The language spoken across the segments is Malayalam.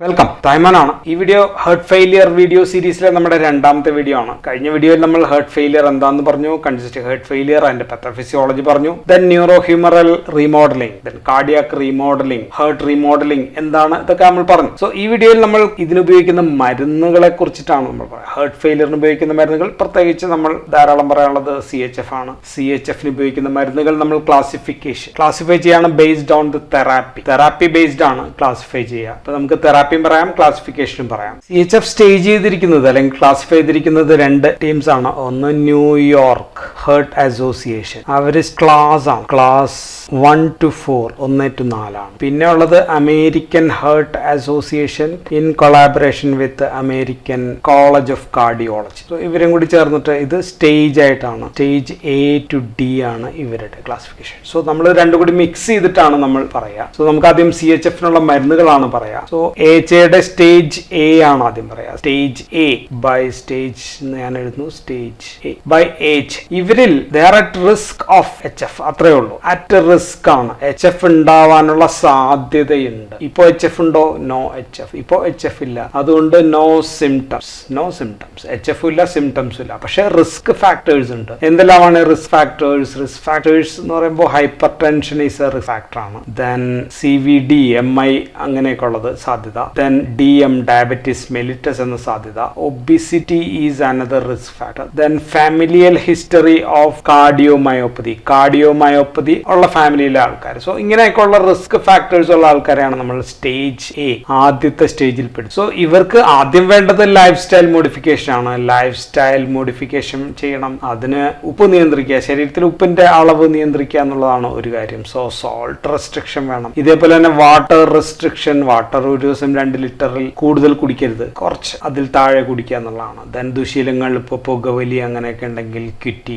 വെൽക്കം തൈമനാണ്. ഈ വീഡിയോ ഹേർട്ട് ഫെയിലിയർ വീഡിയോ സീരീസിലെ നമ്മുടെ രണ്ടാമത്തെ വീഡിയോ ആണ്. കഴിഞ്ഞ വീഡിയോയിൽ നമ്മൾ ഹേർട്ട് ഫെയിലിയർ എന്താണെന്ന് പറഞ്ഞു, കൺജസ്റ്റീവ് ഹേർട്ട് ഫെയിലിയർ, അതിന്റെ പത്തോഫിസിയോളജി പറഞ്ഞു, then neuro humoral remodeling, then cardiac remodeling, heart remodeling എന്താണ് ഇതൊക്കെ നമ്മൾ പറഞ്ഞു. സോ ഈ വീഡിയോയിൽ നമ്മൾ ഇതിനുപയോഗിക്കുന്ന മരുന്നുകളെ കുറിച്ചിട്ടാണ് നമ്മൾ പറയുക. ഹേർട്ട് ഫെയിലിയറിന് ഉപയോഗിക്കുന്ന മരുന്നുകൾ പ്രത്യേകിച്ച് നമ്മൾ ധാരാളം പറയാനുള്ളത് CHF ആണ്. CHFന് ഉപയോഗിക്കുന്ന മരുന്നുകൾ നമ്മൾ ക്ലാസിഫൈ ചെയ്യാണ് based on the therapy based ആണ് ക്ലാസിഫൈ ചെയ്യുക. അപ്പൊ നമുക്ക് തെറാപ്പിയും പറയാം, ക്ലാസിഫിക്കേഷനും പറയാം. CHF സ്റ്റേജ് ചെയ്തിരിക്കുന്നത് അല്ലെങ്കിൽ ക്ലാസിഫൈ ചെയ്തിരിക്കുന്നത് രണ്ട് ടീംസ് ആണ്. ഒന്ന് ന്യൂയോർക്ക് ഹേർട്ട് അസോസിയേഷൻ, അവര് ക്ലാസ് ആണ്, ക്ലാസ് 1 to 4, 1 to 4 ആണ്. പിന്നെ ഉള്ളത് American heart association in collaboration with American college of cardiology. ഇവരും കൂടി ചേർന്നിട്ട് ഇത് സ്റ്റേജ് ആയിട്ടാണ്, സ്റ്റേജ് A to D ആണ് ഇവരുടെ ക്ലാസിഫിക്കേഷൻ. സോ നമ്മൾ രണ്ടും കൂടി മിക്സ് ചെയ്തിട്ടാണ് നമ്മൾ പറയാ. സോ നമുക്ക് ആദ്യം CHFനുള്ള മരുന്നുകളാണ് പറയാ. സോ HAയുടെ സ്റ്റേജ് A ആണ് ആദ്യം പറയാ. സ്റ്റേജ് A ബൈ സ്റ്റേജ് ഞാൻ എഴുതുന്നു, സ്റ്റേജ് A ബൈ H. ഇവരിൽ they are at risk of HF, അത്രേ ഉള്ളൂ. അറ്റ് റിസ്ക് ആണ്, HF ഉണ്ടാവാനുള്ള സാധ്യതയുണ്ട്. ഇപ്പോ HF ഉണ്ടോ? No HF. ഇപ്പോ HF ഇല്ല, അതുകൊണ്ട് നോ സിംറ്റംസ്. HF ഇല്ല, സിംറ്റംസ് ഇല്ല, പക്ഷെ റിസ്ക് ഫാക്ടേഴ്സ് ഉണ്ട്. എന്തെല്ലാമാണ് റിസ്ക് ഫാക്ടേഴ്സ്? റിസ്ക് ഫാക്ടേഴ്സ് എന്ന് പറയുമ്പോൾ hyper tension is A risk factor ആണ്. ദെൻ CVD, MI അങ്ങനെയൊക്കെ ഉള്ളത് സാധ്യത. ദെൻ DM, ഡയബറ്റീസ് മെലിറ്റസ് എന്ന സാധ്യത. Obesity is another risk factor. Then familial history of cardiomyopathy ഉള്ള ഫാമിലിയിലെ ആൾക്കാർ. സോ ഇങ്ങനെയൊക്കെ ഉള്ള റിസ്ക് ഫാക്ടേഴ്സ് ഉള്ള ആൾക്കാരെയാണ് നമ്മൾ സ്റ്റേജ് A ആദ്യത്തെ സ്റ്റേജിൽ പെടും. സോ ഇവർക്ക് ആദ്യം വേണ്ടത് ലൈഫ് സ്റ്റൈൽ മോഡിഫിക്കേഷൻ ആണ്. ലൈഫ് സ്റ്റൈൽ മോഡിഫിക്കേഷൻ ചെയ്യണം. അതിന് ഉപ്പ് നിയന്ത്രിക്കുക, ശരീരത്തിൽ ഉപ്പിന്റെ അളവ് നിയന്ത്രിക്കുക എന്നുള്ളതാണ് ഒരു കാര്യം. സോ സോൾട്ട് റെസ്ട്രിക്ഷൻ വേണം. ഇതേപോലെ തന്നെ വാട്ടർ റെസ്ട്രിക്ഷൻ, വാട്ടർ ഒരു ദിവസം 2 ലിറ്ററിൽ കൂടുതൽ കുടിക്കരുത്, കുറച്ച് അതിൽ താഴെ കുടിക്കുക എന്നുള്ളതാണ്. ദെൻ ദുശീലങ്ങൾ, ഇപ്പോൾ പുകവലി അങ്ങനെയൊക്കെ ഉണ്ടെങ്കിൽ ക്വിറ്റ്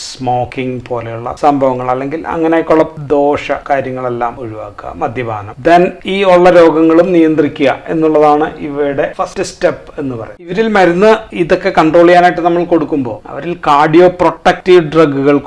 സ്മോക്കിംഗ് പോലെയുള്ള സംഭവങ്ങൾ അല്ലെങ്കിൽ അങ്ങനെയൊക്കെയുള്ള ദോഷ കാര്യങ്ങളെല്ലാം ഒഴിവാക്കുക. മദ്യപാനം, ദെൻ ഈ ഉള്ള രോഗങ്ങളും നിയന്ത്രിക്കുക എന്നുള്ളതാണ് ഇവയുടെ ഫസ്റ്റ് സ്റ്റെപ്പ് എന്ന് പറയും. ഇവരിൽ മരുന്ന് ഇതൊക്കെ കൺട്രോൾ ചെയ്യാനായിട്ട് നമ്മൾ കൊടുക്കുമ്പോൾ അവരിൽ കാർഡിയോ പ്രൊട്ടക്റ്റീവ് ഡ്രഗുകൾ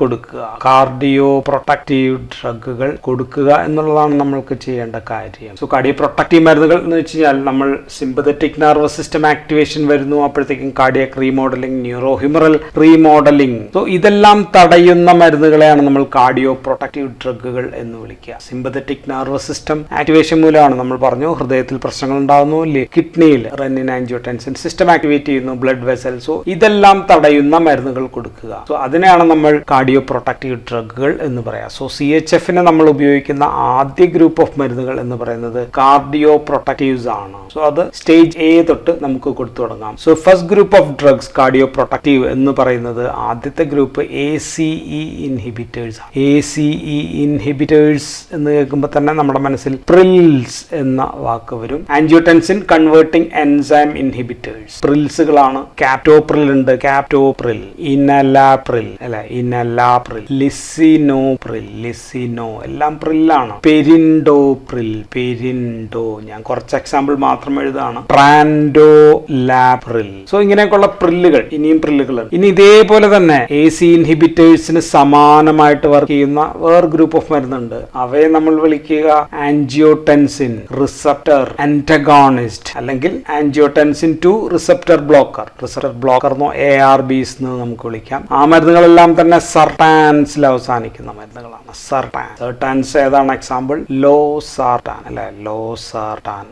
കൊടുക്കുക എന്നുള്ളതാണ് നമ്മൾക്ക് ചെയ്യേണ്ട കാര്യം. സോ കാർഡിയോ പ്രൊട്ടക്റ്റീവ് മരുന്നുകൾ എന്ന് വെച്ച് കഴിഞ്ഞാൽ നമ്മൾ സിമ്പതറ്റിക് നെർവസ് സിസ്റ്റം ആക്ടിവേഷൻ വരുന്നു, അപ്പോഴത്തേക്കും cardiac remodelling, neuro humoral remodelling. So ഇതെല്ലാം തടയുന്ന മരുന്നുകളെയാണ് നമ്മൾ കാർഡിയോ പ്രൊട്ടക്റ്റീവ് ഡ്രഗുകൾ എന്ന് വിളിക്കുക. സിമ്പതറ്റിക് നെർവസ് സിസ്റ്റം ആക്ടിവേഷൻ മൂലമാണ് നമ്മൾ പറഞ്ഞു ഹൃദയത്തിൽ പ്രശ്നങ്ങൾ ഉണ്ടാകുന്നു, കിഡ്നിയിൽ റെനിൻ ആൻജിയോടെൻസിൻ സിസ്റ്റം ആക്ടിവേറ്റ് ചെയ്യുന്നു, ബ്ലഡ് വെസൽ. സോ ഇതെല്ലാം തടയുന്ന മരുന്നുകൾ കൊടുക്കുക. സോ അതിനെയാണ് നമ്മൾ കാർഡിയോ പ്രൊട്ടക്റ്റീവ് ഡ്രഗുകൾ എന്ന് പറയാം. സോ CHFന് നമ്മൾ ഉപയോഗിക്കുന്ന ആദ്യ ഗ്രൂപ്പ് ഓഫ് മരുന്നുകൾ എന്ന് പറയുന്നത് കാർഡിയോ പ്രൊട്ടക്റ്റീവ്സ് ആണ്. സോ അത് സ്റ്റേജ് A തൊട്ട് നമുക്ക് കൊടുത്തു തുടങ്ങാം. So first group of drugs cardio protective എന്ന് പറയുന്നത് ആദ്യത്തെ group ACE inhibitors. ACE inhibitors എന്ന് കേൾക്കുമ്പോൾ തന്നെ നമ്മുടെ മനസ്സിൽ പ്രിൽസ് എന്ന വാക്ക് വരും. ആൻജിയോടെൻസിൻ കൺവേർട്ടിംഗ് എൻസൈം ഇൻഹിബിറ്റേഴ്സ് പ്രിൽസുകളാണ്. കാപ്റ്റോപ്രിൽ ഉണ്ട്, ഇനലാപ്രിൽ, ലിസിനോ എല്ലാം പ്രില്ലാണ്. പെരിൻഡോ ഞാൻ കുറച്ച് എക്സാമ്പിൾ മാത്രം എഴുതാണ്. ട്രാൻഡോലാപ്രിൽ. സോ ഇങ്ങനെയൊക്കെയുള്ള പ്രില്ലുകൾ, ഇനിയും പ്രില്ലുകൾ. ഇനി ഇതേപോലെ തന്നെ AC ഇൻഹിബിറ്റേഴ്സിന് സമാനമായിട്ട് വർക്ക് ചെയ്യുന്ന വേറെ ഗ്രൂപ്പ് ഓഫ് മരുന്നുണ്ട്. അവയെ നമ്മൾ വിളിക്കുക ആൻജിയോടെൻസിൻ റിസപ്റ്റർ ആന്റഗോണിസ്റ്റ് അല്ലെങ്കിൽ ആൻജിയോടെൻസിൻ 2 റിസപ്റ്റർ ബ്ലോക്കർ എന്നോ ARBs എന്ന് നമുക്ക് വിളിക്കാം. ആ മരുന്നുകളെല്ലാം തന്നെ സർട്ടാൻസിൽ അവസാനിക്കുന്ന മരുന്നുകളാണ്. സർട്ടാൻസ് ഏതാണ് എക്സാമ്പിൾ? ലോസാർട്ടാൻ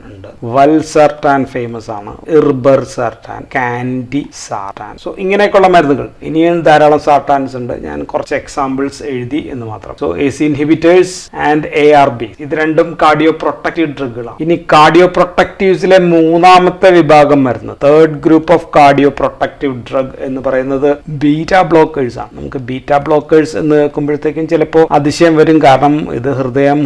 ഉണ്ട്, വൽസർട്ടാൻ ഫേമസ് ആണ്, ഇർബർസർട്ടാൻ, കാൻഡിസാർട്ടാൻ. സോ ഇങ്ങനെയൊക്കെയുള്ള മരുന്നുകൾ. ഇനിയും ധാരാളം സാർട്ടാൻസ് ഉണ്ട്, ഞാൻ കുറച്ച് എക്സാമ്പിൾസ് എഴുതി എന്ന് മാത്രം. So AC inhibitors and ARB ഇത് രണ്ടും കാർഡിയോ പ്രൊട്ടക്റ്റീവ് ഡ്രഗുകളാണ്. ഇനി കാർഡിയോ പ്രൊട്ടക്റ്റീവ്സിലെ മൂന്നാമത്തെ വിഭാഗം മരുന്ന്, third group of cardio protective drug എന്ന് പറയുന്നത് ബീറ്റാ ബ്ലോക്കേഴ്സ് ആണ്. നമുക്ക് ബീറ്റാ ബ്ലോക്കേഴ്സ് എന്ന് കേൾക്കുമ്പോഴത്തേക്കും ചിലപ്പോൾ അതിശയം വരും, കാരണം ഇത് ഹൃദയം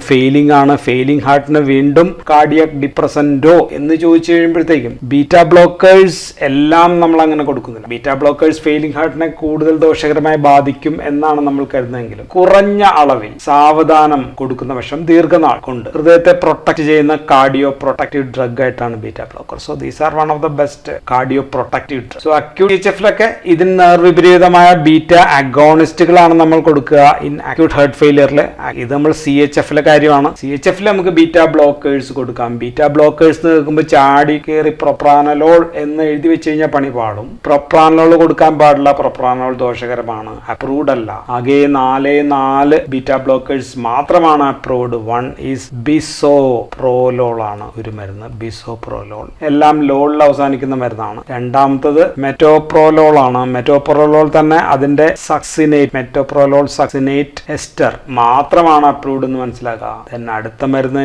ഫെയിലിംഗ് ആണ്, ഫെയിലിംഗ് ഹാർട്ടിന് വീണ്ടും കാർഡിയാക് ഡിപ്രസന്റോ എന്ന് ചോദിച്ചു കഴിയുമ്പോഴത്തേക്കും ബീറ്റാ ബ്ലോക്കേഴ്സ് എല്ലാം നമ്മൾ അങ്ങനെ കൊടുക്കുന്നില്ല. ബീറ്റാ ബ്ലോക്കേഴ്സ് ഫെയിലിംഗ് ഹാർട്ടിനെ കൂടുതൽ ദോഷകരമായി ബാധിക്കും എന്നാണ് നമ്മൾ കരുതുന്നതെങ്കിലും കുറഞ്ഞ അളവിൽ സാവധാനം കൊടുക്കുന്ന പക്ഷം ദീർഘനാൾ കൊണ്ട് ഹൃദയത്തെ പ്രൊട്ടക്ട് ചെയ്യുന്ന കാർഡിയോ പ്രൊട്ടക്റ്റീവ് ഡ്രഗ് ആയിട്ടാണ് beta blocker. So these are one of the best cardio protective drug. So acute CHFലൊക്കെ ഇതിന് നേർവിപരീതമായ ബീറ്റാ അഗോണിസ്റ്റുകളാണ് നമ്മൾ കൊടുക്കുക ഇൻ അക്യൂട്ട് ഹേർട്ട് ഫെയിലിയറിൽ. ഇത് നമ്മൾ CHFലെ കാര്യമാണ്. CHFൽ നമുക്ക് ബീറ്റാ ബ്ലോക്കേഴ്സ് കൊടുക്കാം, ബീറ്റ ബ്ലോക്കേഴ്സ് കേൾക്കുമ്പോൾ ചാടി കയറി പ്രൊപ്രാനലോൾ എന്ന് എഴുതി വെച്ച് കഴിഞ്ഞാൽ പണി പാടും. പ്രൊപ്രാനലോൾ കൊടുക്കാൻ പാടില്ല, പ്രൊപ്രാനലോൾ ദോഷകരമാണ്, അപ്രൂവ്ഡ് അല്ല. ആകെ 4 ബീറ്റ ബ്ലോക്കേഴ്സ് മാത്രമാണ് അപ്രൂവ്ഡ്. വൺ ഈസ് ബിസോപ്രോലോൾ ആണ് ഒരു മരുന്ന്, ബിസോപ്രോലോൾ. എല്ലാം ലോളിൽ അവസാനിക്കുന്ന മരുന്നാണ്. രണ്ടാമത്തത് മെറ്റോപ്രോലോൾ ആണ്. മെറ്റോപ്രോലോൾ തന്നെ അതിന്റെ സക്സിനേറ്റ്, മെറ്റോപ്രോലോൾ സക്സിനേറ്റ് എസ്റ്റർ മാത്രമാണ് അപ്രൂവ്ഡ് എന്ന് മനസ്സിലാക്കുക. അടുത്ത മരുന്ന്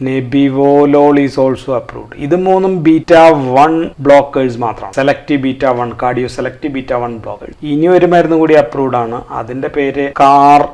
നെബിവോലോൾ ഈസ് ഓൾസോ അപ്രൂവ്ഡ്. ഇത് മൂന്നും ബീറ്റ 1 ബ്ലോക്കേഴ്സ് മാത്രമാണ്, selective beta 1, cardio selective beta 1 blockers. ഇനി ഒരു മരുന്ന് കൂടി അപ്രൂവ്ഡ് ആണ്, അതിന്റെ പേര്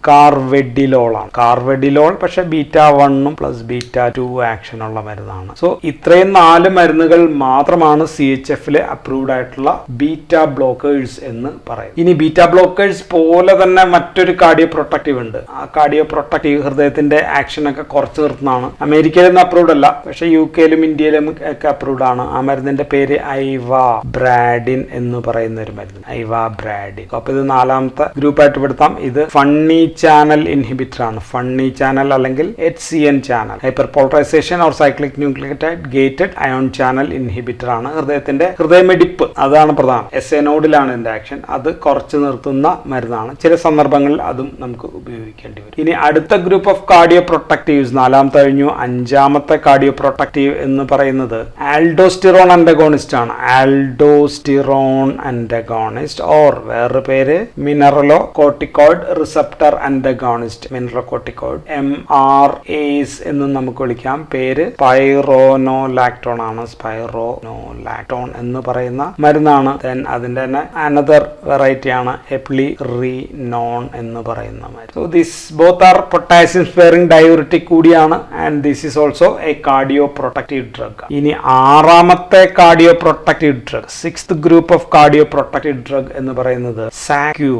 കാർവെഡിലോൾ ആണ്. കാർവെഡിലോൾ പക്ഷെ ബീറ്റ 1 പ്ലസ് ബീറ്റ 2 ആക്ഷൻ ഉള്ള മരുന്നാണ്. സോ ഇത്രയും 4 മരുന്നുകൾ മാത്രമാണ് CHF അപ്രൂവ്ഡ് ആയിട്ടുള്ള ബീറ്റ ബ്ലോക്കേഴ്സ് എന്ന് പറയും. ഇനി ബീറ്റ ബ്ലോക്കേഴ്സ് പോലെ തന്നെ മറ്റൊരു കാർഡിയോ പ്രൊട്ടക്റ്റീവ് ഉണ്ട്. ആ കാർഡിയോ പ്രൊട്ടക്റ്റീവ് ഹൃദയത്തിന്റെ ആക്ഷൻ ഒക്കെ കുറച്ച് നിർത്തുന്നതാണ്. അമേരിക്കയിലൊന്നും അപ്രൂവ്ഡ് അല്ല, പക്ഷെ UK-ലും ഇന്ത്യയിലും ഒക്കെ അപ്രൂവ്ഡ് ആണ്. ആ മരുന്നിന്റെ പേര് ഐവാബ്രാഡിൻ എന്ന് പറയുന്ന ഒരു മരുന്ന്, ഐവാബ്രാഡിൻ. അപ്പൊ ഇത് 4ാമത്തെ ഗ്രൂപ്പായിട്ട് പെടുത്താം. ഇത് ഫണ്ണി ചാനൽ ഇൻഹിബിറ്റർ ആണ്. ഫണ്ണി ചാനൽ അല്ലെങ്കിൽ HCN channel, hyper polarisation or cyclic nucleotide gated ion channel inhibitor ആണ്. ഹൃദയത്തിന്റെ ഹൃദയമിടിപ്പ് അതാണ് പ്രധാനം. SA നോഡിലാണ് ഇതിന്റെ ആക്ഷൻ. അത് കുറച്ച് നിർത്തുന്ന മരുന്നാണ്. ചില സന്ദർഭങ്ങളിൽ അതും നമുക്ക് ഉപയോഗിക്കേണ്ടി വരും. ഇനി അടുത്ത ഗ്രൂപ്പ് ഓഫ് കാർഡിയോ പ്രൊട്ടക്റ്റീവ്സ് 4ാമത്തെ കഴിഞ്ഞു. 5ാമത്തെ കാർഡിയോ പ്രൊട്ടക്റ്റീവ് എന്ന് പറയുന്നത് ആൽഡോസ്റ്റിറോൺ അന്റഗോണിസ്റ്റ് ആണ്. ആൽഡോസ്റ്റിറോൺ അന്റഗോണിസ്റ്റ് ഓർ വേറൊരു പേര് മിനറലോ കോർട്ടിക്കോയിഡ് റിസപ്റ്റർ അന്റഗോണിസ്റ്റ്, മിനറലോകോർട്ടിക്കോയിഡ്, MRAs എന്നും നമുക്ക് വിളിക്കാം. പേര് സ്പൈറോനോലാക്ടോൺ ആണ്. സ്പൈറോനോലാക്ടോൺ എന്ന് പറയുന്ന മരുന്നാണ്. അതിന്റെ തന്നെ അനദർ വെറൈറ്റി ആണ് എപ്ലിറിനോൺ എന്ന് പറയുന്ന മരുന്ന്. So this both are potassium sparing diuretic കൂടിയാണ്. And this is also a cardio protective drug. ഇനി 6ാമത്തെ cardio protective drug, 6th group of cardio protective drug എന്ന് പറയുന്നത് SACU,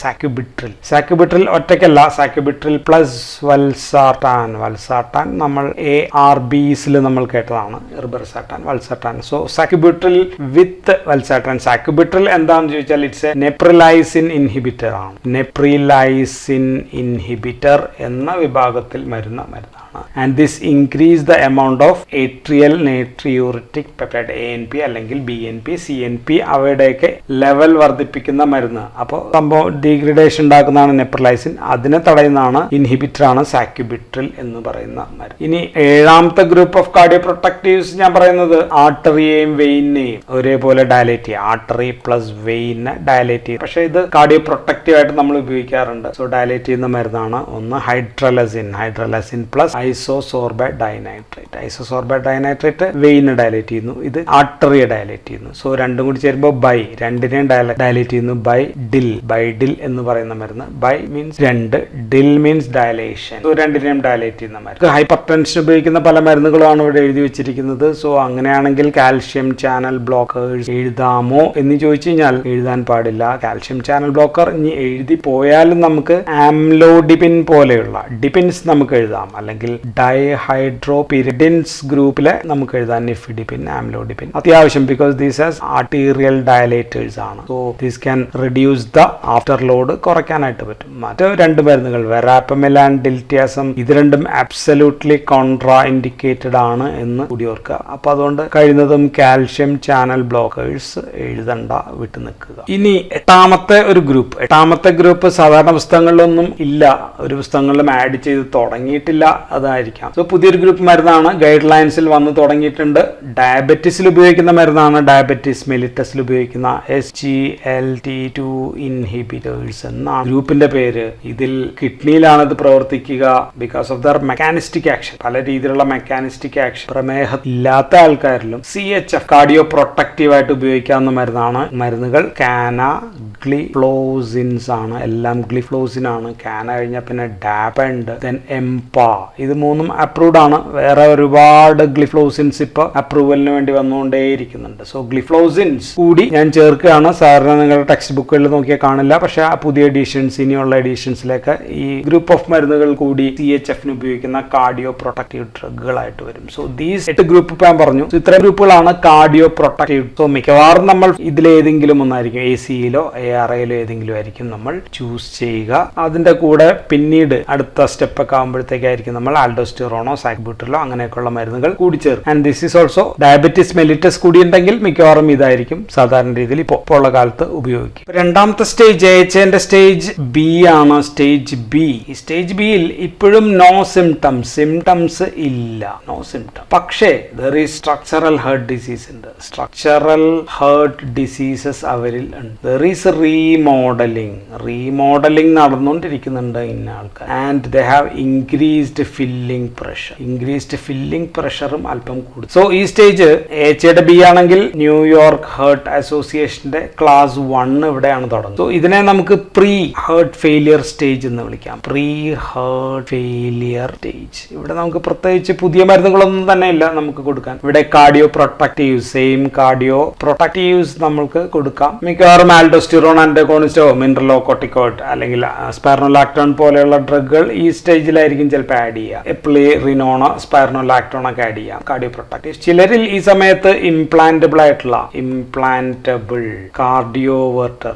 സാക്യുബിട്രിൽ. സാക്യുബിട്രിൽ ഒറ്റയ്ക്കല്ല, സാക്യുബിട്രിൽ പ്ലസ് വൽസാർട്ടാൻ. വൽസാർട്ടാൻ നമ്മൾ ARBs നമ്മൾ കേട്ടതാണ്, ഇർബർസാർട്ടാൻ, വൽസാർട്ടാൻ. സോ സാക്യുബിട്രിൽ വിത്ത് വൽസാർട്ടാൻ. സാക്യുബിട്രിൽ എന്താണെന്ന് ചോദിച്ചാൽ ഇറ്റ്സ് എ നെപ്രിലൈസിൻ ഇൻഹിബിറ്റർ ആണ്. നെപ്രിലൈസിൻ ഇൻഹിബിറ്റർ എന്ന വിഭാഗത്തിൽ മരുന്നാണ്. And this increase the amount of atrial natriuretic peptide ANP അല്ലെങ്കിൽ BNP, CNP അവയുടെയൊക്കെ ലെവൽ വർദ്ധിപ്പിക്കുന്ന മരുന്ന്. അപ്പോൾ സംഭവം ഡീഗ്രഡേഷൻ ഉണ്ടാക്കുന്നതാണ് നെപ്രിലൈസിൻ. അതിനെ തടയുന്നതാണ് ഇൻഹിബിറ്റർ ആണ് സാക്യുബിട്രിൽ എന്ന് പറയുന്ന മരുന്ന്. ഇനി 7ാമത്തെ ഗ്രൂപ്പ് ഓഫ് കാർഡിയോ പ്രൊട്ടക്റ്റീവ്സ് ഞാൻ പറയുന്നത് ആർട്ടറിയെയും വെയിനെയും ഒരേപോലെ ഡയലേറ്റ് ചെയ്യുക. ആർട്ടറി പ്ലസ് വെയിനെ ഡയലേറ്റ് ചെയ്യും. പക്ഷേ ഇത് കാർഡിയോ പ്രൊട്ടക്റ്റീവ് ആയിട്ട് നമ്മൾ ഉപയോഗിക്കാറുണ്ട്. സോ ഡയലേറ്റ് ചെയ്യുന്ന മരുന്നാണ്. ഒന്ന് ഹൈഡ്രലസിൻ പ്ലസ് ഐസോസോർബേറ്റ് ഡൈനൈട്രേറ്റ്. ഐസോസോർബേറ്റ് ഡൈനൈട്രേറ്റ് വെയിന് ഡയലേറ്റ് ചെയ്യുന്നു, ഇത് ആർട്ടറിയെ ഡയലേറ്റ് ചെയ്യുന്നു. സോ രണ്ടും കൂടി ചേരുമ്പോൾ രണ്ടിനെയും ഡയലേറ്റ് ചെയ്യുന്നു. ബൈഡിൽ എന്ന് പറയുന്ന മരുന്ന്. Bi means 2, dil means dilation. So രണ്ടിനെയും ഡയലേറ്റ് ചെയ്യുന്ന മരുന്ന്. ഹൈപ്പർ ടെൻഷൻ ഉപയോഗിക്കുന്ന പല മരുന്നുകളാണ് ഇവിടെ എഴുതി വെച്ചിരിക്കുന്നത്. സോ അങ്ങനെയാണെങ്കിൽ കാൽഷ്യം ചാനൽ ബ്ലോക്കേഴ്സ് എഴുതാമോ എന്ന് ചോദിച്ചു കഴിഞ്ഞാൽ എഴുതാൻ പാടില്ല. കാൽഷ്യം ചാനൽ ബ്ലോക്കർ ഇനി എഴുതി പോയാലും നമുക്ക് ആംലോഡിപിൻ പോലെയുള്ള ഡിപിൻസ് നമുക്ക് എഴുതാം, അല്ലെങ്കിൽ ഡൈഹൈഡ്രോപിരിഡിൻസ് ഗ്രൂപ്പിലെ നമുക്ക് എഴുതാൻ നിഫിഡിപിൻ, ആംലോഡിപിൻ അത്യാവശ്യം, because these as arterial dilators ആണ്. So these can reduce the afterload കുറയ്ക്കാനായിട്ട് പറ്റും. മറ്റ് 2 മരുന്നുകൾ വെറാപ്പമിൽ ആൻഡ് ഡിൽറ്റിയാസം, ഇത് രണ്ടും അബ്സല്യൂട്ട്ലി കോൺട്രാ ഇൻഡിക്കേറ്റഡ് ആണ് എന്ന് കൂടി ഓർക്കുക. അപ്പൊ അതുകൊണ്ട് കഴിയുന്നതും കാൽഷ്യം ചാനൽ ബ്ലോക്കേഴ്സ് എഴുതണ്ട, വിട്ടു നിൽക്കുക. ഇനി 8ാമത്തെ ഗ്രൂപ്പ് സാധാരണ പുസ്തകങ്ങളിലൊന്നും ഇല്ല, ഒരു പുസ്തകങ്ങളിലും ആഡ് ചെയ്ത് തുടങ്ങിയിട്ടില്ല, അതായിരിക്കാം. സോ പുതിയൊരു ഗ്രൂപ്പ് മരുന്നാണ്, ഗൈഡ് ലൈൻസിൽ വന്ന് തുടങ്ങിയിട്ടുണ്ട്. ഡയബറ്റീസിൽ ഉപയോഗിക്കുന്ന മരുന്നാണ്. ഡയബറ്റീസ് മെലിറ്റസിൽ ഉപയോഗിക്കുന്ന SGLT2 ഇൻഹിബിറ്റേഴ്സ് എന്നാണ് ഗ്രൂപ്പിന്റെ പേര്. ഇതിൽ കിഡ്നിയിലാണ് ഇത് പ്രവർത്തിക്കുക because of there mechanistic action. പല രീതിയിലുള്ള മെക്കാനിസ്റ്റിക് ആക്ഷൻ പ്രമേഹം ഇല്ലാത്ത ആൾക്കാരിലും CHF കാർഡിയോ പ്രൊട്ടക്റ്റീവ് ആയിട്ട് ഉപയോഗിക്കാവുന്ന മരുന്നാണ്. മരുന്നുകൾ കാന, ഗ്ലിഫ്ലോസിൻസ് ആണ്. എല്ലാം ഗ്ലിഫ്ലോസിൻ ആണ്. കാന കഴിഞ്ഞാൽ പിന്നെ ഡാപൻഡ്, ദെൻ എംപ. ഇത് 3ഉം അപ്രൂവ്ഡ് ആണ്. വേറെ ഒരുപാട് ഗ്ലിഫ്ലോസിൻസ് ഇപ്പൊ അപ്രൂവലിന് വേണ്ടി വന്നുകൊണ്ടേയിരിക്കുന്നുണ്ട്. സോ ഗ്ലിഫ്ലോസിൻസ് കൂടി ഞാൻ ചേർക്കുകയാണ്. സാധാരണ നിങ്ങളുടെ ടെക്സ്റ്റ് ബുക്കുകളിൽ നോക്കിയാൽ കാണില്ല, പക്ഷെ ആ പുതിയ എഡിഷൻസ്, ഇനിയുള്ള എഡിഷൻസിലേക്ക് ഈ ഗ്രൂപ്പ് ഓഫ് മരുന്നുകൾ കൂടി CHF ഉപയോഗിക്കുന്ന കാർഡിയോ പ്രൊട്ടക്റ്റീവ് ഡ്രഗുകളായിട്ട് വരും. സോ ദീസ് 8 ഗ്രൂപ്പ് ഞാൻ പറഞ്ഞു. ഇത്രയും ഗ്രൂപ്പുകളാണ് കാർഡിയോ പ്രൊട്ടക്റ്റീവ്. സോ മിക്കവാറും നമ്മൾ ഇതിലേതെങ്കിലും ഒന്നായിരിക്കും, ACEയിലോ ARAയിലോ ഏതെങ്കിലും ആയിരിക്കും നമ്മൾ ചൂസ് ചെയ്യുക. അതിന്റെ കൂടെ പിന്നീട് അടുത്ത സ്റ്റെപ്പ് ഒക്കെ ആകുമ്പോഴത്തേക്കായിരിക്കും നമ്മൾ ആൽഡോസ്റ്റിറോണോ സാക്ബ്യൂട്ടലോ അങ്ങനെയൊക്കെയുള്ള മരുന്നുകൾ കൂടി ചേർക്കും. And this is also diabetes mellitus കൂടി ഉണ്ടെങ്കിൽ മിക്കവാറും ഇതായിരിക്കും സാധാരണ രീതിയിൽ ഇപ്പോൾ ഉള്ള കാലത്ത് ഉപയോഗിക്കും. രണ്ടാമത്തെ സ്റ്റേജ് AHAന്റെ സ്റ്റേജ് B ആണ്. Stage B. ഈ സ്റ്റേജ് ബിയിൽ ഇപ്പോഴും നോ സിംറ്റംസ് ഇല്ല, നോ സിംറ്റം. പക്ഷേ there is structural heart disease ഉണ്ട്. സ്ട്രക്ചറൽ ഹേർട്ട് ഡിസീസസ് അവരിൽ ഉണ്ട്. ദർ ഈസ് റീമോഡലിംഗ് നടന്നുകൊണ്ടിരിക്കുന്നുണ്ട് ഇന്ന ആൾക്കാർ. And they have increased filling പ്രഷറും അല്പം കൂടും. സോ ഈ സ്റ്റേജ് AHAയുടെ B ആണെങ്കിൽ ന്യൂയോർക്ക് ഹേർട്ട് അസോസിയേഷന്റെ ക്ലാസ് 1 ഇവിടെയാണ് തുടങ്ങുന്നത്. സോ ഇതിനെ നമുക്ക് പ്രീ ഹേർട്ട് ഫെയിലിയർ സ്റ്റേജ് എന്ന് വിളിക്കാം. Pre heart failure stage. ഇവിടെ നമുക്ക് പ്രത്യേകിച്ച് പുതിയ മരുന്നുകളൊന്നും തന്നെ ഇല്ല നമുക്ക് കൊടുക്കാൻ. ഇവിടെ കാർഡിയോ പ്രൊട്ടക്റ്റീവ്സ് നമ്മൾക്ക് കൊടുക്കാം. മിക്കവാറും ആൽഡോസ്റ്റിറോൺ, ആന്റഗോണിസ്റ്റോ, മിനറലോകോർട്ടിക്കോയിഡ് അല്ലെങ്കിൽ സ്പൈറനോലാക്ടോൺ പോലെയുള്ള ഡ്രഗുകൾ ഈ സ്റ്റേജിലായിരിക്കും ചിലപ്പോൾ ആഡ് ചെയ്യുക. എപ്ലിറിനോണ, സ്പൈറനോലാക്ടോൺ ഒക്കെ ആഡ് ചെയ്യാം. കാർഡിയോ പ്രൊട്ടക്റ്റീവ്സ്. ചിലരിൽ ഈ സമയത്ത് ഇംപ്ലാന്റബിൾ കാർഡിയോവെർട്ടർ,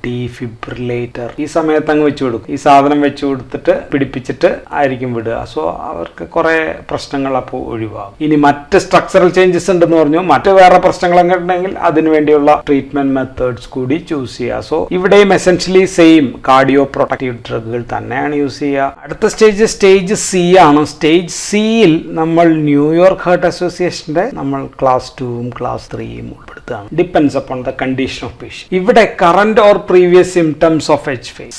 ഡീഫിബ്രിലേറ്റർ ഈ സമയത്ത് അങ്ങ് വെച്ചു കൊടുക്കും. ഈ സാധനം വെച്ചു കൊടുത്തിട്ട് പിടിപ്പിച്ചിട്ട് ആയിരിക്കും വിടുക. സോ അവർക്ക് കുറെ പ്രശ്നങ്ങൾ അപ്പോൾ ഒഴിവാകും. ഇനി മറ്റ് സ്ട്രക്ചറൽ ചേഞ്ചസ് ഉണ്ടെന്ന് പറഞ്ഞു, മറ്റ് വേറെ പ്രശ്നങ്ങളൊക്കെ ഉണ്ടെങ്കിൽ അതിനുവേണ്ടിയുള്ള ട്രീറ്റ്മെന്റ് മെത്തേഡ്സ് കൂടി ചൂസ് ചെയ്യുക. സോ ഇവിടെയും എസെൻഷ്യലി സെയിം കാർഡിയോ പ്രൊട്ടക്റ്റീവ് ഡ്രഗുകൾ തന്നെയാണ് യൂസ് ചെയ്യുക. അടുത്ത സ്റ്റേജ് C ആണ്. സ്റ്റേജ് സിയിൽ നമ്മൾ ന്യൂയോർക്ക് ഹേർട്ട് അസോസിയേഷന്റെ നമ്മൾ ക്ലാസ് 2ഉം ക്ലാസ് 3ഉം ഉൾപ്പെടുത്തുകയാണ്. Depends upon the condition of patient. ഇവിടെ current or previous symptoms of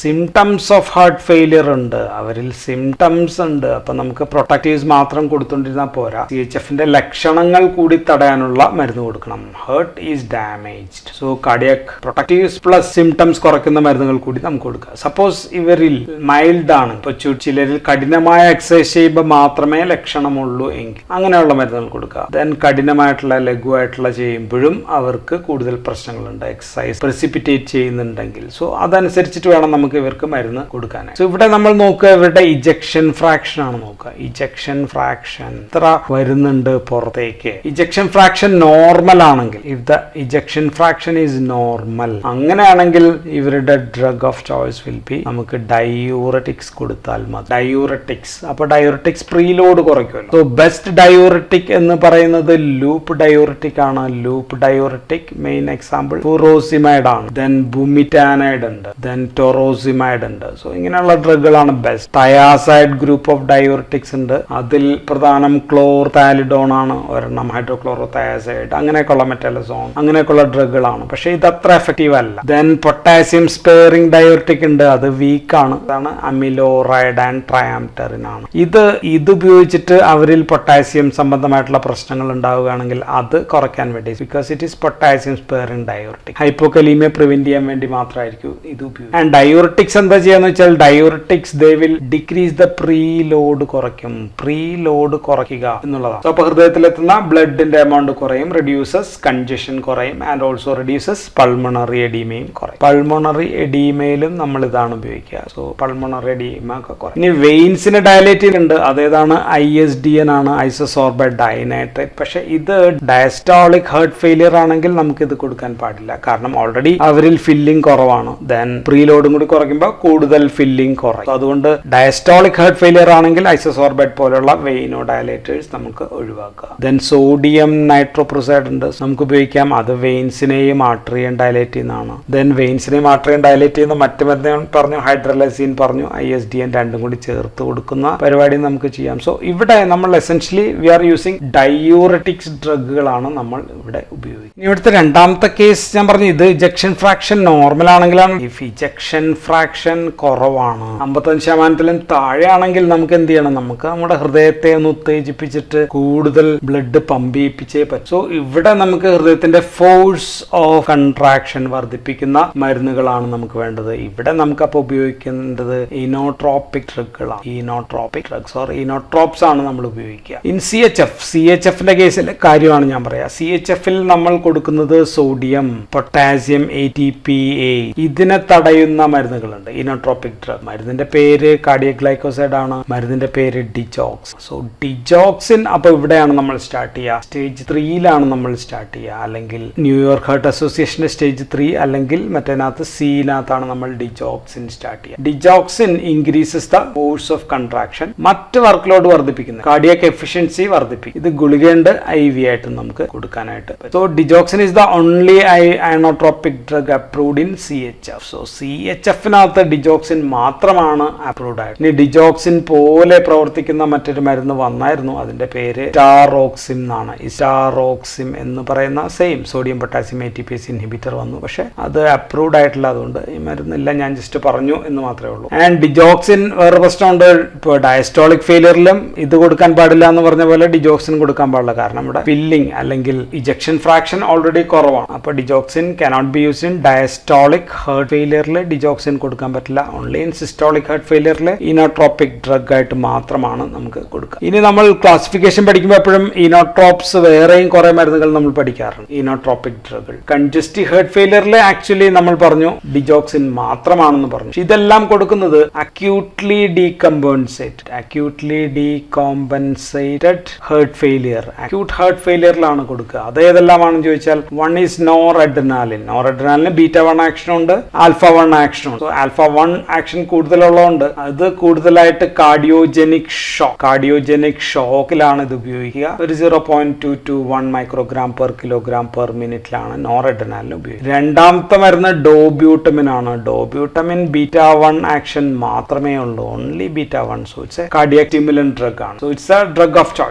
symptoms of heart failure ഉണ്ട്, അവരിൽ സിംറ്റംസ് ഉണ്ട്. അപ്പൊ നമുക്ക് പ്രൊട്ടക്റ്റീവ്സ് മാത്രം കൊടുത്തോണ്ടിരുന്നാൽ പോരാ, CHFന്റെ ലക്ഷണങ്ങൾ കൂടി തടയാനുള്ള മരുന്ന് കൊടുക്കണം. Heart is damaged, so cardiac protectives plus symptoms കുറയ്ക്കുന്ന മരുന്നുകൾ കൂടി നമുക്ക് കൊടുക്കാം. സപ്പോസ് ഇവരിൽ മൈൽഡ് ആണ്, ഇപ്പൊ ചിലരിൽ കഠിനമായ എക്സസൈസ് ചെയ്യുമ്പോൾ മാത്രമേ ലക്ഷണമുള്ളൂ എങ്കിൽ അങ്ങനെയുള്ള മരുന്നുകൾ കൊടുക്കുക. ദെൻ കഠിനമായിട്ടുള്ള ലഘുവായിട്ടുള്ള ചെയ്യുമ്പോഴും അവർക്ക് കൂടുതൽ പ്രശ്നങ്ങളുണ്ട്, എക്സസൈസ് പ്രെസിപ്പിറ്റേറ്റ് ചെയ്യുന്നുണ്ടെങ്കിൽ. സോ അതനുസരിച്ചിട്ട് വേണം നമുക്ക് ഇവർക്ക് മരുന്ന് കൊടുക്കാൻ. സോ ഇവിടെ നമ്മൾ നോക്കുക, ഇവരുടെ ഇജക്ഷൻ ഫ്രാക്ഷൻ ആണ് നോക്കുക. ഇജക്ഷൻ ഫ്രാക്ഷൻ എത്ര വരുന്നുണ്ട് പുറത്തേക്ക്. ഇജക്ഷൻ ഫ്രാക്ഷൻ നോർമൽ ആണെങ്കിൽ, if the ejection fraction is normal, അങ്ങനെയാണെങ്കിൽ ഇവരുടെ drug of choice will be നമുക്ക് ഡയൂററ്റിക്സ് കൊടുത്താൽ മതി. അപ്പൊ ഡയൂററ്റിക്സ് പ്രീലോഡ് കുറയ്ക്കുമല്ലോ. സോ ബെസ്റ്റ് ഡയൂററ്റിക് എന്ന് പറയുന്നത് ലൂപ്പ് ഡയൂററ്റിക് ആണ്. Loop diuretic main example furosemide ആണ്. ദെൻ ബുമിറ്റാനൈഡ് ഉണ്ട്, ദെൻ ടൊറോസിമൈഡ് ഉണ്ട്. സോ ഇങ്ങനെയുള്ള ഡ്രഗുകളാണ് best. Thiazide group of diuretics ഉണ്ട്. അതിൽ പ്രധാനം ക്ലോർതാലിഡോൺ ആണ് ഒരെണ്ണം, ഹൈഡ്രോക്ലോറോ തയാസൈഡ്, അങ്ങനെയൊക്കെയുള്ള മെറ്റലസോൺ, അങ്ങനെയൊക്കെയുള്ള ഡ്രഗുകളാണ്. പക്ഷെ ഇത് അത്ര എഫക്റ്റീവ് അല്ല. ദെൻ പൊട്ടാസ്യം സ്പെയറിംഗ് ഡയൂററ്റിക് ഉണ്ട്, അത് വീക്ക് ആണ്. അതാണ് അമിലോറൈഡ് ആൻഡ് ട്രയാംറ്ററിൻ ആണ്. ഇത് ഉപയോഗിച്ചിട്ട് അവരിൽ പൊട്ടാസ്യം സംബന്ധമായിട്ടുള്ള പ്രശ്നങ്ങൾ ഉണ്ടാവുകയാണെങ്കിൽ അത് കുറയ്ക്കാൻ വേണ്ടി, because it is potassium sparing diuretic, hypokalaemia prevent ചെയ്യാൻ വേണ്ടി മാത്രമായിരിക്കും ഇത് ഉപയോഗിക്കും. ആൻഡ് ഡയൂററ്റിക്സ് എന്താ ചെയ്യാന്ന് വെച്ചാൽ, diuretics they will decrease the preload കുറയ്ക്കുക എന്നുള്ളതാണ്. അപ്പൊ ഹൃദയത്തിലെത്തുന്ന ബ്ലഡിന്റെ എമൗണ്ട് കുറയും, റെഡ്യൂസസ് കൺജഷൻ കുറയും, ആൻഡ് ഓൾസോ റെഡ്യൂസസ് പൾമണറി എഡീമയും കുറയും. പൾമണറി എഡീമയിലും നമ്മൾ ഇതാണ് ഉപയോഗിക്കുക. സോ പൾമണറി എഡീമ ഒക്കെ കുറയും. ഇനി വെയിൻസിന് ഡയലേറ്റ് ചെയ്യുന്നുണ്ട്, അതേതാണ് ISDN ആണ്, ഐസോസോർബേറ്റ് ഡൈനൈട്രേറ്റ്. പക്ഷെ ഇത് ഡയസ്റ്റോളിക് ഹേർട്ട് ഫെയിലിയർ ആണെങ്കിൽ നമുക്ക് ഇത് കൊടുക്കാൻ പാടില്ല, കാരണം ഓൾറെഡി അവരിൽ ഫില്ലിംഗ് കുറവാണ്. ദെൻ പ്രീലോഡും കൂടി കുറയ്ക്കുമ്പോൾ കൂടുതൽ ഫില്ലിംഗ് കുറയും. അതുകൊണ്ട് ഡയസ്റ്റോളിക് ഹേർട്ട് ഫെയിലിയർ ആണെങ്കിൽ ഐസോസോർബേറ്റ് പോലുള്ള വെയിനോ ഡയലേറ്റേഴ്സ് നമുക്ക് ഒഴിവാക്കുക. ദെൻ സോഡിയം നൈട്രോപ്രൊസൈഡ് ഉണ്ട്, നമുക്ക് ഉപയോഗിക്കാം. അത് വെയിൻസിനെയും ആർട്ടറിയും ഡയലേറ്റ് ചെയ്യുന്നതാണ്. ദെൻ വെയിൻസിനെയും ആർട്ടറിയും ഡയലേറ്റ് ചെയ്യുന്ന മറ്റു മരുന്ന് പറഞ്ഞു, ഹൈഡ്രലൈസിൻ പറഞ്ഞു, ISDN രണ്ടും കൂടി ചേർത്ത് കൊടുക്കുന്ന പരിപാടി നമുക്ക് ചെയ്യാം. സോ ഇവിടെ നമ്മൾ essentially we are using diuretics ഡ്രഗുകളാണ് നമ്മൾ ഇവിടെ ഉപയോഗിക്കുന്നത്. ഇവിടുത്തെ രണ്ടാമത്തെ കേസ് ഞാൻ പറഞ്ഞു, ഇത് ഇജക്ഷൻ ഫ്രാക്ഷൻ നോർമൽ ആണെങ്കിലാണ്. ഇഫ് ഇജക്ഷൻ ഫ്രാക്ഷൻ കുറവാണ്, 55% താഴെ ആണെങ്കിൽ നമുക്ക് എന്ത് ചെയ്യണം, നമുക്ക് നമ്മുടെ ഹൃദയത്തെ ഒന്ന് ഉത്തേജിപ്പിച്ചിട്ട് കൂടുതൽ ബ്ലഡ് പമ്പ് ചെയ്യിപ്പിച്ചേ പറ്റും. സോ ഇവിടെ നമുക്ക് ഹൃദയത്തിന്റെ ഫോഴ്സ് ഓഫ് കൺട്രാക്ഷൻ വർദ്ധിപ്പിക്കുന്ന മരുന്നുകളാണ് നമുക്ക് വേണ്ടത്. ഇവിടെ നമുക്ക് അപ്പോൾ ഉപയോഗിക്കേണ്ടത് ഇനോട്രോപിക് ഡ്രഗുകളാണ്. ഇനോട്രോപ്സ് ആണ് നമ്മൾ ഉപയോഗിക്കുക. ഇൻ CHF, CHFന്റെ കേസിൽ കാര്യമാണ് ഞാൻ പറയാം. CHFൽ നമ്മൾ കൊടുക്കുന്നത് സോഡിയം, പൊട്ടാസ്യം, ATPA ഇതിനെ തടയുന്ന മരുന്നുകളുണ്ട്. Inotropic drug. മരുന്നിന്റെ പേര് കാർഡിയക് ഗ്ലൈക്കോസൈഡ് ആണ്. മരുന്നിന്റെ പേര് ഡിജോക്സ്. സോ ഡിജോക്സിൻ അപ്പൊ ഇവിടെയാണ് നമ്മൾ സ്റ്റാർട്ട് ചെയ്യുക. സ്റ്റേജ് 3 നമ്മൾ സ്റ്റാർട്ട് ചെയ്യുക. അല്ലെങ്കിൽ ന്യൂയോർക്ക് ഹാർട്ട് അസോസിയേഷന്റെ സ്റ്റേജ് 3 അല്ലെങ്കിൽ മറ്റേനകത്ത് സിനകത്താണ് നമ്മൾ ഡിജോക്സിൻ സ്റ്റാർട്ട് ചെയ്യുക. Digoxin increases the force of contraction. മറ്റ് വർക്ക് ലോഡ് വർദ്ധിപ്പിക്കുന്നത്, കാർഡിയക് എഫിഷ്യൻസി വർദ്ധിപ്പിക്കും. ഇത് ഗുളികയുണ്ട്, IV ആയിട്ട് നമുക്ക് കൊടുക്കാനായിട്ട്. So digoxin is the only ionotropic drug approved in CHF. So CHF-നകത്ത് ഡിജോക്സിൻ മാത്രമാണ് അപ്രൂവ്ഡ് ആയിട്ട്. ഇനി ഡിജോക്സിൻ പോലെ പ്രവർത്തിക്കുന്ന മറ്റൊരു മരുന്ന് വന്നായിരുന്നു. അതിന്റെ പേര് ഇസ്റ്റാറോക്സിം എന്നാണ്. ഇസ്റ്റാറോക്സിം എന്ന് പറയുന്ന same sodium potassium ATPase inhibitor വന്നു. പക്ഷെ അത് അപ്രൂവ്ഡ് ആയിട്ടില്ല. അതുകൊണ്ട് ഈ മരുന്നില്ല, ഞാൻ ജസ്റ്റ് പറഞ്ഞു എന്ന് മാത്രമേ ഉള്ളൂ. ആൻഡ് ഡിജോക്സിൻ വേറെ പ്രശ്നമുണ്ട്. ഇപ്പോൾ ഡയസ്റ്റോളിക് ഫെയിലിയറിലും ഇത് കൊടുക്കാൻ പാടില്ല എന്ന് പറഞ്ഞ പോലെ ഡിജോക്സിൻ കൊടുക്കാൻ പാടില്ല. കാരണം ഇവിടെ ഫില്ലിംഗ് അല്ലെങ്കിൽ ഇജക്ഷൻ ഫ്രാക്ഷൻ ഓൾറെഡി കുറവാണ്. അപ്പോൾ digoxin cannot be used in diastolic heart failure. Digoxin കൊടുക്കാൻ പറ്റില്ല. ഓൺലി ഇൻ സിസ്റ്റോളിക് ഹാർട്ട് ഫെയിലിയറിൽ ഇനോട്രോപിക് ഡ്രഗ് ആയിട്ട് മാത്രമാണ് നമുക്ക് കൊടുക്കുക. ഇനി നമ്മൾ ക്ലാസിഫിക്കേഷൻ പഠിക്കുമ്പോൾ എപ്പോഴും ഇനോട്രോപ്സ് വേറെയും കുറെ മരുന്നുകൾ നമ്മൾ പഠിക്കാറുണ്ട്. ഇനോട്രോപിക് ഡ്രഗുകൾ കൺജസ്റ്റീവ് ഹാർട്ട് ഫെയിലിയറിൽ ആക്ച്വലി നമ്മൾ പറഞ്ഞു ഡിജോക്സിൻ മാത്രമാണെന്ന് പറഞ്ഞു. ഇതെല്ലാം കൊടുക്കുന്നത് acutely decompensated heart failure, acute heart ഫെയിലിയറിലാണ് കൊടുക്കുക. അതേതെല്ലാമാണെന്ന് ചോദിച്ചാൽ വൺ ഈസ് നോറഡ്രിനാലിൻ. നോറഡ്രിനാലിന് β1 ആക്ഷൻ ഉണ്ട്, α1 ആക്ഷൻ ഉണ്ട്. α1 ആക്ഷൻ കൂടുതലുള്ളതുകൊണ്ട് അത് കൂടുതലായിട്ട് കാർഡിയോജനിക് ഷോക്കിലാണ് ഇത് ഉപയോഗിക്കുക. ഒരു 0.2 to 1 microgram per kilogram per മിനിറ്റിലാണ് നോറഡ്രിനാലിന് ഉപയോഗിക്കുക. രണ്ടാമത്തെ മരുന്ന് ഡോബ്യൂട്ടമിൻ ആണ്. ഡോബ്യൂട്ടമിൻ β1 ആക്ഷൻ മാത്രമേ ഉള്ളൂ, only β1. So it's a cardiac stimulant drug ആണ്. So it's a drug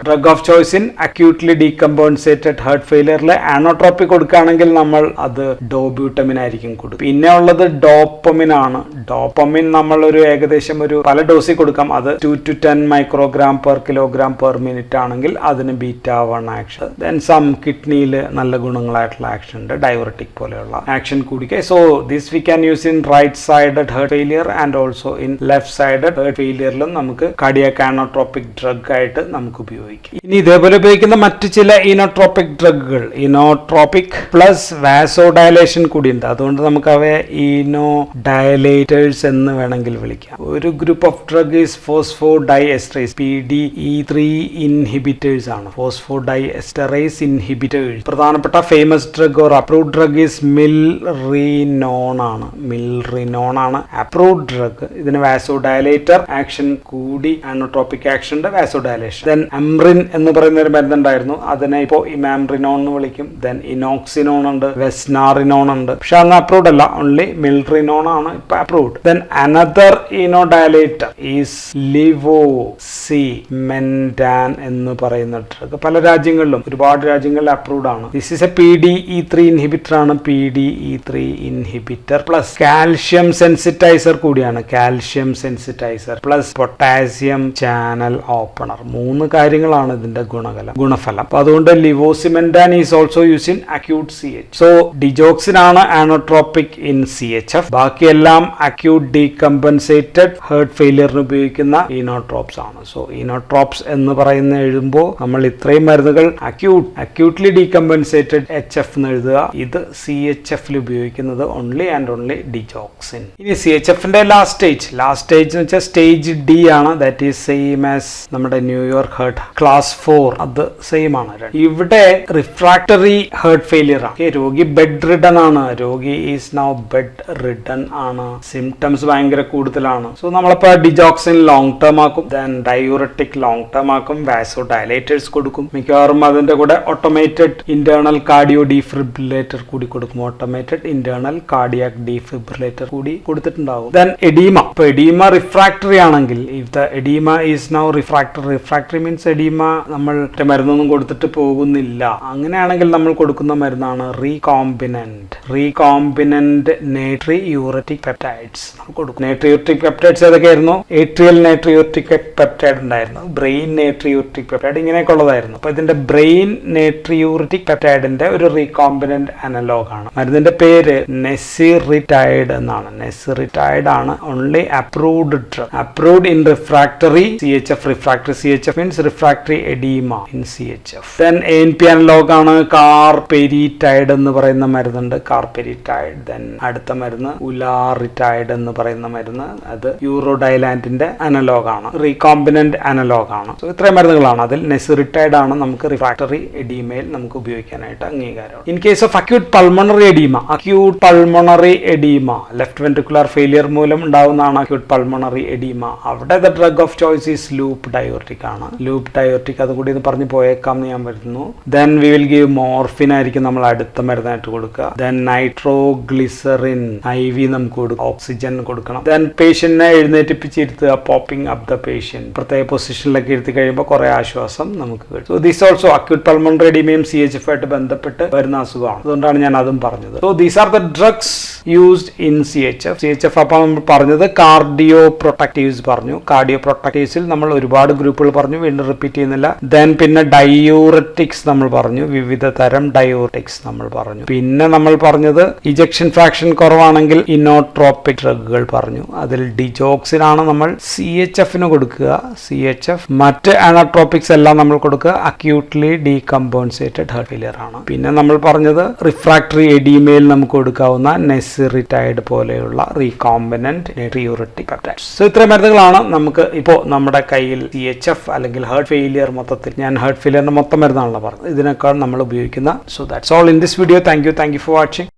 of choice in acutely decompensated heart ഫെയിലിയറിലെ ആനോട്രോപ്പി കൊടുക്കുകയാണെങ്കിൽ നമ്മൾ അത് ഡോബ്യൂട്ടമിൻ ആയിരിക്കും കൊടുക്കുക. പിന്നെ ഉള്ളത് ഡോപ്പമിൻ ആണ്. ഡോപ്പമിൻ നമ്മൾ ഏകദേശം പല ഡോസിൽ കൊടുക്കാം. അത് 2 to 10 microgram per kilogram per minute ആണെങ്കിൽ അതിന് β1 ആക്ഷൻ. ദെൻ സം കിഡ്നിയിൽ നല്ല ഗുണങ്ങളായിട്ടുള്ള ആക്ഷൻ ഉണ്ട്, ഡയവററ്റിക് പോലെയുള്ള ആക്ഷൻ കൂടിക്കുക. So this we can use in right sided heart failure and also in left sided heart ഫെയിലിയറിലും നമുക്ക് കാർഡിയാക് ആനോട്രോപിക് ഡ്രഗ് ആയിട്ട് നമുക്ക് ഉപയോഗിക്കാം. ഇനി ഇതേപോലെ ഉപയോഗിക്കുന്ന മറ്റു ചില ഇനോട്രോപിക് ഡ്രഗുകൾ, ഇനോട്രോപിക് പ്ലസ് വാസോഡയലേഷൻ കൂടിയുണ്ട്. അതുകൊണ്ട് നമുക്ക് അവയെ ഇനോഡയലേറ്റേഴ്സ് എന്ന് വേണമെങ്കിൽ വിളിക്കാം. ഒരു group of drug is phosphodiesterase, PDE3 inhibitors ആണ്. Phosphodiesterase inhibitors. പ്രധാനപ്പെട്ട famous drug or approved drug is milrinone ആണ് അപ്രൂവ്ഡ് ഡ്രഗ്. ഇതിന് വാസോഡയലേറ്റർ ആക്ഷൻ കൂടി ആനോട്രോപിക് ആക്ഷൻ ഉണ്ട്, വാസോഡയലേഷൻ. ദെൻ അംറിൻ എന്ന് പറയുന്ന ഒരു മരുന്നുണ്ടായിരുന്നു, അതിനെ ഇപ്പോൾ ഇമാംറിനോൺ എന്ന് വിളിക്കും. ദെൻ ഇനോക്സിനോൺ ഉണ്ട്, വെസ്നാറിനോൺ ഉണ്ട്. പക്ഷെ അന്ന് അപ്രൂവ്ഡ് അല്ല, ഓൺലി മിൽറിനോൺ ആണ് ഇപ്പൊ അപ്രൂവ്ഡ്. ദെൻ അനദർ ഇനോഡയലേറ്റർ ഈസ് ലിവോസിമെൻഡാൻ എന്ന് പറയുന്ന ഡ്രഗ്. പല രാജ്യങ്ങളിലും, ഒരുപാട് രാജ്യങ്ങളിൽ അപ്രൂവ്ഡ് ആണ്. This is A PDE3 inhibitor ആണ്. PDE3 inhibitor plus calcium sensitiser കൂടിയാണ്. Calcium sensitiser plus potassium channel opener. 3 കാര്യങ്ങളാണ് ഇതിന്റെ ഗുണഫലം. അപ്പൊ അതുകൊണ്ട് levosimendan is also use in acute CH. So digoxin ആണ് ആനോട്രോപിക് ഇൻ CHF. ബാക്കിയെല്ലാം അക്യൂട്ട് ഡീകമ്പൻസേറ്റഡ് ഹാർട്ട് ഫെയിലിയറിന് ഉപയോഗിക്കുന്ന ഇനോട്രോപ്സ് ആണ്. സോ ഇനോട്രോപ്സ് എന്ന് പറയുന്ന എഴുതുമ്പോൾ നമ്മൾ ഇത്രയും മരുന്നുകൾ അക്യൂട്ട്ലി ഡീകമ്പൻസേറ്റഡ് HF എന്ന് എഴുതുക. ഇത് CHF-ൽ ഉപയോഗിക്കുന്നത് ഓൺലി ആൻഡ് ഓൺലി ഡിജോക്സിൻ. ഇനി CHF-ന്റെ ലാസ്റ്റ് സ്റ്റേജ് എന്ന് വെച്ചാൽ സ്റ്റേജ് D ആണ്. ദാറ്റ് ഈസ് സെയിം ആസ് നമ്മുടെ ന്യൂയോർക്ക് ഹാർട്ട് ക്ലാസ് 4. അത് സെയിം ആണ്. ഇവിടെ റിഫ്രാക്ടറി ഹാർട്ട് ഫെയിലിയർ ആണ്. രോഗി ബെഡ് റിഡൻ ആണ്. രോഗി ഈസ് നൗ ബെഡ് റിഡൻ ആണ്. സിംറ്റംസ് ഭയങ്കര കൂടുതലാണ്. സോ നമ്മളിപ്പോ ഡിജോക്സിൻ ലോങ് ടേം ആക്കും, ദെൻ ഡയൂററ്റിക് ലോങ് ടേം ആക്കും, വാസോഡയലേറ്റേഴ്സ് കൊടുക്കും. മിക്കവാറും അതിന്റെ കൂടെ ഓട്ടോമേറ്റഡ് ഇന്റേണൽ കാർഡിയോ ഡീഫിബ്രിലേറ്റർ കൂടി കൊടുക്കും. ഓട്ടോമേറ്റഡ് ഇന്റേണൽ കാർഡിയാക് ഡീഫിബ്രിലേറ്റർ കൂടി കൊടുത്തിട്ടുണ്ടാവും. Then oedema. ഇപ്പൊ എഡീമ റിഫ്രാക്ടറി ആണെങ്കിൽ, if the oedema is now refractory means oedema നമ്മൾ മരുന്നൊന്നും കൊടുത്തിട്ട് പോകുന്നില്ല. അങ്ങനെയാണെങ്കിൽ നമ്മൾ കൊടുക്കുന്ന മരുന്നാണ് റീകോംബിനന്റ് നേട്രിയൂററ്റിക് പെപ്റ്റൈഡ്സ് കൊടുക്കും. നേട്രിയൂററ്റിക് പെപ്റ്റൈഡ്സ് ഏതൊക്കെയായിരുന്നു? ഏട്രിയൽ നേട്രിയൂററ്റിക് പെപ്റ്റൈഡ് ഉണ്ടായിരുന്നു, ബ്രെയിൻ നേട്രിയൂററ്റിക് പെപ്റ്റൈഡ്, ഇങ്ങനെയൊക്കെ ഉള്ളതായിരുന്നു. അപ്പൊ ഇതിന്റെ ബ്രെയിൻ നേട്രിയൂററ്റിക് പെപ്റ്റൈഡിന്റെ ഒരു റീകോംബിനന്റ് അനലോഗ് ആണ്. മരുന്നിന്റെ പേര് നെസിറിറ്റൈഡ് എന്നാണ്. നെസിറിറ്റൈഡ് ആണ് only approved drug, approved in refractory CHF. Refractory CHF means refractory edema in CHF. Then ANP analog ആണ് കാർപെരിറ്റൈഡ് എന്ന് പറയുന്ന മരുന്നുണ്ട്, കാർപെരിറ്റൈഡ്. ദെൻ അടുത്ത മരുന്ന് ഉലാറിറ്റൈഡ് എന്ന് പറയുന്ന മരുന്ന്, അത് യൂറോഡൈലാൻഡിന്റെ അനലോഗ് ആണ്, റീകോമ്പിനന്റ് അനലോഗ് ആണ്. സോ ഇത്രയും മരുന്നുകളാണ്. അതിൽ നെസിറിറ്റൈഡ് ആണ് നമുക്ക് റിഫ്രാക്ടറി എഡീമയിൽ നമുക്ക് ഉപയോഗിക്കാനായിട്ട് അംഗീകാരം. In case of acute pulmonary oedema, left ventricular failure മൂലം ഉണ്ടാവുന്നതാണ് അക്യൂട്ട് പൾമണറി എഡീമ. അവിടെ the drug of choice is loop diuretic ആണ്. ലൂപ്പ് ഡയോർട്ടിക് അതും കൂടി ഇത് പറഞ്ഞു പോയേക്കാം എന്ന് ഞാൻ വരുന്നു. Then we will give morphine ആയിരിക്കും നമ്മൾ അടുത്ത മരുന്നായിട്ട് കൊടുക്കുക. ദെൻ നൈട്രോഗ്ലിസറിൻ IV നമുക്ക് കൊടുക്കും, ഓക്സിജൻ കൊടുക്കണം. ദെൻ പേഷ്യന്റിനെ എഴുന്നേറ്റിപ്പിച്ചിരുത്തുക, പോപ്പിംഗ് അപ്പ് ദ പേഷ്യന്റ്. പ്രത്യേക പൊസിഷനിലൊക്കെ ഇരുത്തി കഴിയുമ്പോൾ കുറെ ആശ്വാസം നമുക്ക് കിട്ടും. So this also acute pulmonary എഡീമയും CHF ആയിട്ട് ബന്ധപ്പെട്ട് വരുന്ന അസുഖമാണ്. അതുകൊണ്ടാണ് ഞാൻ അതും പറഞ്ഞത്. So these are the drugs used in CHF. അപ്പോൾ നമ്മൾ പറഞ്ഞത് കാർഡിയോ പ്രൊട്ടക്റ്റീവ്സ് പറഞ്ഞു. കാർഡിയോ പ്രൊട്ടക്റ്റീവ്സിൽ നമ്മൾ ഒരുപാട് ഗ്രൂപ്പുകൾ പറഞ്ഞു, വീണ്ടും റിപ്പീറ്റ് ചെയ്യുന്നില്ല. ദെൻ പിന്നെ ഡയൂററ്റിക്സ് നമ്മൾ പറഞ്ഞു, വിവിധ തരം ഡയൂററ്റിക്സ് നമ്മൾ പറഞ്ഞു. പിന്നെ നമ്മൾ പറഞ്ഞത് ഇജക്ഷൻ ഫ്രാക്ഷൻ കുറവാണെങ്കിൽ ഇനോട്രോപിക് ഡ്രഗുകൾ പറഞ്ഞു. അതിൽ ഡിജോക്സിൻ ആണ് നമ്മൾ CHF-ന് കൊടുക്കുക. മറ്റ് അനോട്രോപിക്സ് എല്ലാം നമ്മൾ കൊടുക്കുക അക്യൂട്ട്ലി ഡീകമ്പോൺസേറ്റഡ് ഹാർട്ട് ഫെയിലിയർ ആണ്. പിന്നെ നമ്മൾ പറഞ്ഞത് റിഫ്രാക്ടറി എഡീമയിൽ നമുക്ക് കൊടുക്കാവുന്ന നെസിറിറ്റൈഡ് പോലെയുള്ള റീകോമ്പിനന്റ് ഡയൂററ്റിക് പെപ്റ്റൈഡ്സ്. സോ ഇത്രയും മരുന്നുകളാണ് നമുക്ക് ഇപ്പോൾ നമ്മുടെ കയ്യിൽ CHF അല്ലെങ്കിൽ ഹാർട്ട് ഫെയിലിയർ മൊത്തത്തിൽ, ഞാൻ ഹാർട്ട് ഫെയിലിയറിന്റെ മൊത്തം മരുന്നാണല്ലോ പറഞ്ഞത്, ഇതിനേക്കാൾ നമ്മൾ ഉപയോഗിക്കുന്ന. So that's all in this video. Thank you for watching.